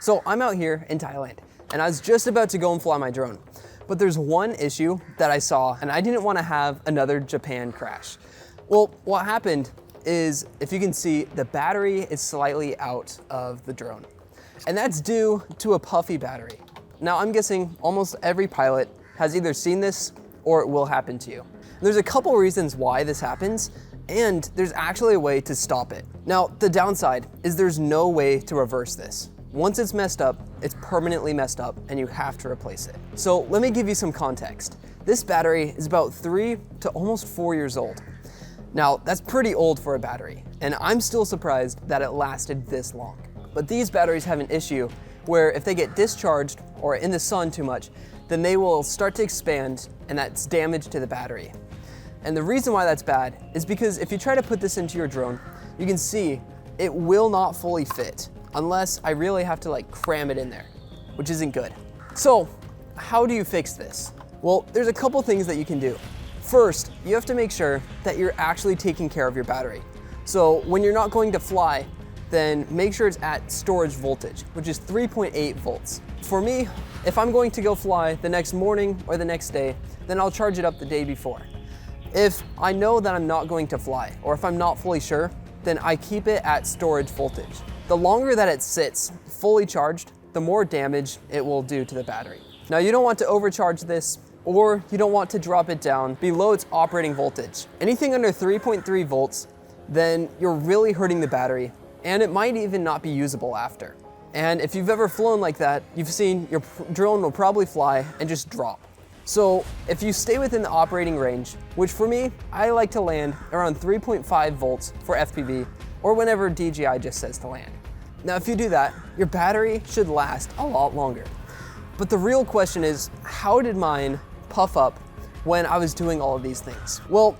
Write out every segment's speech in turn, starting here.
So I'm out here in Thailand and I was just about to go and fly my drone. But there's one issue that I saw and I didn't want to have another Japan crash. Well, what happened is, if you can see, the battery is slightly out of the drone. And that's due to a puffy battery. Now I'm guessing almost every pilot has either seen this or it will happen to you. There's a couple reasons why this happens, and there's actually a way to stop it. Now, the downside is there's no way to reverse this. Once it's messed up, it's permanently messed up and you have to replace it. So let me give you some context. This battery is about 3 to almost 4 years old. Now, that's pretty old for a battery, and I'm still surprised that it lasted this long. But these batteries have an issue where if they get discharged or in the sun too much, then they will start to expand, and that's damage to the battery. And the reason why that's bad is because if you try to put this into your drone, you can see it will not fully fit unless I really have to cram it in there, which isn't good. So how do you fix this? Well, there's a couple things that you can do. First, you have to make sure that you're actually taking care of your battery. So when you're not going to fly, then make sure it's at storage voltage, which is 3.8 volts. For me, if I'm going to go fly the next morning or the next day, then I'll charge it up the day before. If I know that I'm not going to fly, or if I'm not fully sure, then I keep it at storage voltage. The longer that it sits fully charged, the more damage it will do to the battery. Now, you don't want to overcharge this, or you don't want to drop it down below its operating voltage. Anything under 3.3 volts, then you're really hurting the battery, and it might even not be usable after. And if you've ever flown like that, you've seen your drone will probably fly and just drop. So if you stay within the operating range, which for me, I like to land around 3.5 volts for FPV, or whenever DJI just says to land. Now, if you do that, your battery should last a lot longer. But the real question is, how did mine puff up when I was doing all of these things? Well,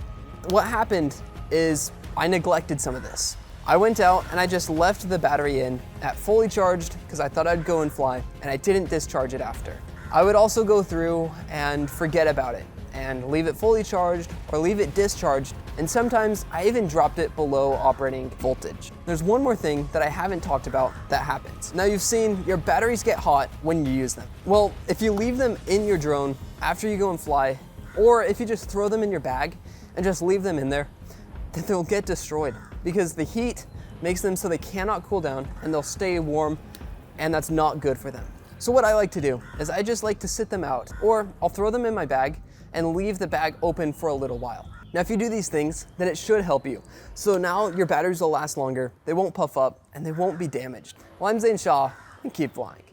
what happened is I neglected some of this. I went out and I just left the battery in at fully charged because I thought I'd go and fly, and I didn't discharge it after. I would also go through and forget about it and leave it fully charged or leave it discharged, and sometimes I even dropped it below operating voltage. There's one more thing that I haven't talked about that happens. Now, you've seen your batteries get hot when you use them. Well, if you leave them in your drone after you go and fly, or if you just throw them in your bag and just leave them in there, then they'll get destroyed because the heat makes them so they cannot cool down and they'll stay warm, and that's not good for them. So what I like to do is I just like to sit them out, or I'll throw them in my bag and leave the bag open for a little while. Now, if you do these things, then it should help you. So now your batteries will last longer, they won't puff up, and they won't be damaged. Well, I'm Zane Shaw, and keep flying.